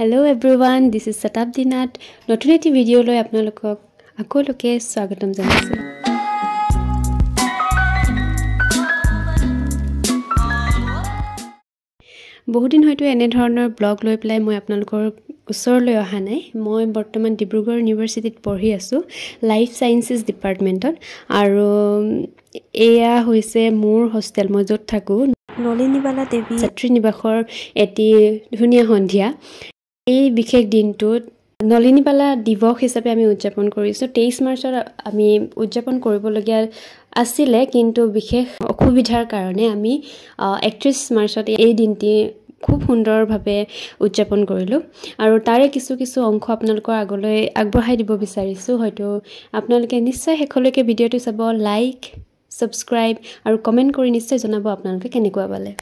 Hello everyone, this is Satabdi Nath. নতুন এটি video লৈ আপোনালোকক আকৌলকে স্বাগতম জনাইছো। বহুদিন হয়তো এনে ধৰণৰ ব্লগ লৈ পেলাই মই আপোনালোকৰ ওচৰলৈ অহা নাই। মই বৰ্তমান ডিব্ৰুগড় ইউনিভাৰ্চিটিত পঢ়ি আছো লাইফ সায়েন্সেস ডিপাৰ্টমেণ্টত আৰু এয়া হৈছে মোৰ হোষ্টেল মই য'ত থাকো নলিনীবালা দেৱী ছাত্ৰী নিবাসৰ এটি ধুনীয়া সন্ধিয়া। এই বিশেষ দিনটোত নলিনীবালা দিৱস হিচাপে আমি উদযাপন কৰিছো। 23 মাৰ্চত আমি উদযাপন কৰিবলগীয়া আছিলে কিন্তু বিশেষ অসুবিধাৰ কাৰণে আমি 31 মাৰ্চত এই দিনটি খুব সুন্দৰভাৱে উদযাপন কৰিলো আৰু তাৰে কিছু অংশ আপোনালোকৰ আগলৈ আগবঢ়াই দিব বিচাৰিছো। হয়তো আপোনালোকে নিশ্চয় শেষলৈকে ভিডিওটো চাব, লাইক, সাবস্ক্ৰাইব আৰু কমেন্ট কৰি নিশ্চয় জনাব আপোনালোকে কেনেকুৱা পালে।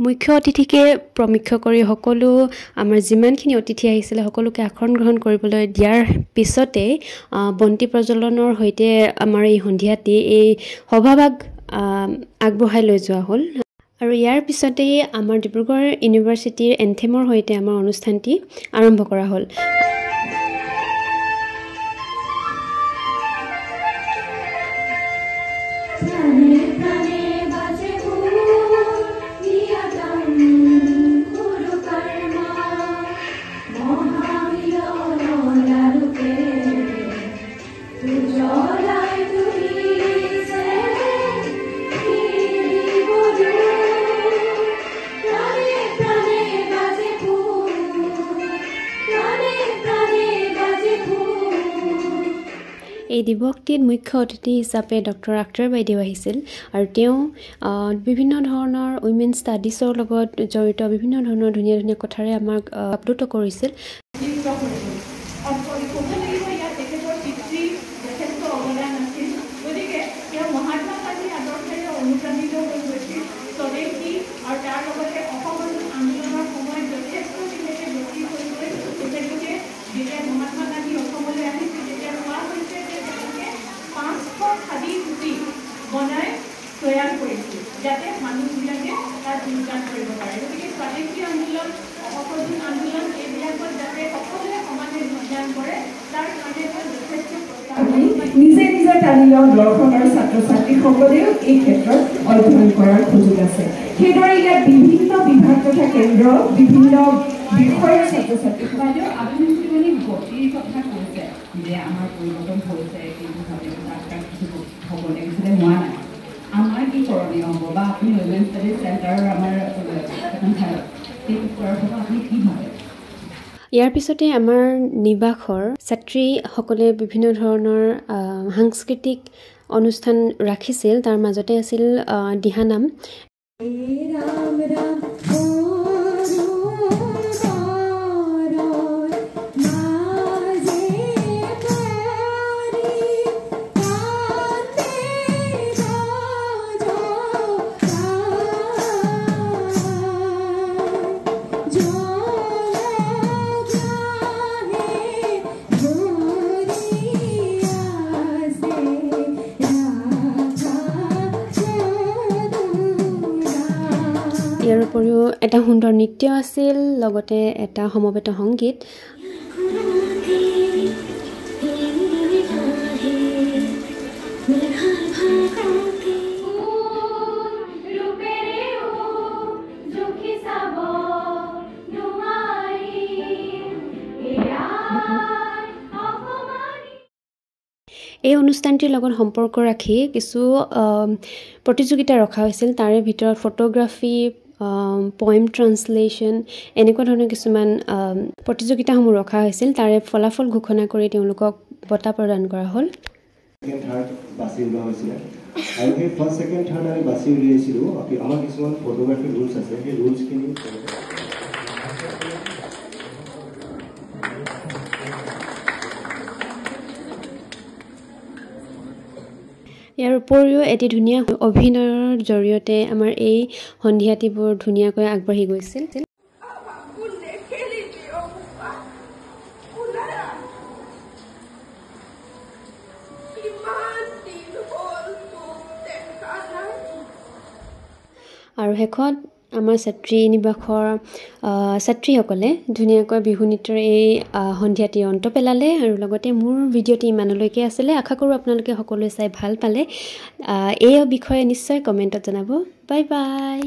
মুখ্য অতিথিকে প্ৰমুখ্য কৰি সকলো আমাৰ যিমানখিনি অতিথি আহিছিলে সকলোকে আসন গ্ৰহণ কৰিবলৈ দিয়াৰ পিছতে বন্তি প্ৰজ্বলনৰ সৈতে আমাৰ এই সন্ধিয়াটি এই সভাভাগ আগবঢ়াই লৈ যোৱা হ'ল আৰু ইয়াৰ পিছতে আমাৰ ডিব্ৰুগড় ইউনিভাৰ্চিটিৰ এন্থেমৰ সৈতে আমাৰ অনুষ্ঠানটি আৰম্ভ কৰা হ'ল। এই দিৱসটিত মুখ্য অতিথি হিচাপে ডক্টৰ আক্তাৰ বাইদেউ আহিছিল আৰু তেওঁ বিভিন্ন ধৰণৰ উইমেন ষ্টাডিজৰ লগত জড়িত বিভিন্ন ধৰণৰ ধুনীয়া কথাৰে আমাক আপ্লুত কৰিছিল। তৈয়াৰ কৰিছিল যাতে মানুহবিলাকে তাৰ যোগদান কৰিব পাৰে। গতিকে স্বাধীনতা আন্দোলন অসহযোগ আন্দোলন এইবিলাকত যাতে সকলোৱে সমানে যোগদান কৰে তাৰ কাৰণে যথেষ্ট নিজে নিজৰ তালিমৰ দৰ্শন আৰু ছাত্ৰ ছাত্ৰীসকলেও এই ক্ষেত্ৰত অধ্যয়ন কৰাৰ সুযোগ আছে। সেইদৰে ইয়াত বিভিন্ন বিভাগ তথা কেন্দ্ৰ বিভিন্ন বিষয়ৰ ছাত্ৰ ছাত্ৰী বাইদেউ আপুনি যিখিনি গতিৰ কথা কৈছে যে আমাৰ পৰিৱৰ্তন হৈছে কিন্তু তাৰ কিছু হ'ব লাগিছিলে হোৱা নাই। আমাৰ কি কৰণীয় হ'ব বা আপুনি উইমেন ষ্টাডিজ চেণ্টাৰৰ আমাৰ এখন ঠাইত সেইটো কৰাৰ কথা আপুনি কি ভাবে? ইয়াৰ পিছতে আমাৰ নিবাসৰ ছাত্ৰীসকলে বিভিন্ন ধৰণৰ সাংস্কৃতিক অনুষ্ঠান ৰাখিছিল। তাৰ মাজতে আছিল দিহানাম। ইয়াৰ উপৰিও এটা সুন্দৰ নৃত্য আছিল, লগতে এটা সমবেত সংগীত। এই অনুষ্ঠানটিৰ লগত সম্পৰ্ক ৰাখি কিছু প্ৰতিযোগিতা ৰখা হৈছিল। তাৰে ভিতৰত ফটোগ্ৰাফী, পয়েম ট্ৰান্সলেশ্যন এনেকুৱা ধৰণৰ কিছুমান প্ৰতিযোগিতাসমূহ ৰখা হৈছিল। তাৰে ফলাফল ঘোষণা কৰি তেওঁলোকক বঁটা প্ৰদান কৰা হ'ল। আৰু সেই ফাৰ্ষ্ট ছেকেণ্ড থাৰ্ড আমি বাছি উলিয়াইছিলোঁ। আমাৰ কিছুমান ফটোগ্ৰাফী ৰুলছ আছে, সেই ৰুলছখিনি ইয়াৰ উপৰিও এটি ধুনীয়া অভিনয়ৰ জৰিয়তে আমাৰ এই সন্ধিয়াটিবোৰ ধুনীয়াকৈ আগবাঢ়ি গৈছিল। আৰু শেষত আমাৰ ছাত্ৰী নিবাসৰ ছাত্ৰীসকলে ধুনীয়াকৈ বিহু নৃত্যৰ এই সন্ধিয়াটি অন্ত পেলালে আৰু লগতে মোৰ ভিডিঅ'টি ইমানলৈকে আছিলে আশা কৰোঁ আপোনালোকে সকলোৱে চাই ভাল পালে এই বিষয়ে নিশ্চয় কমেণ্টত জনাব বাই বাই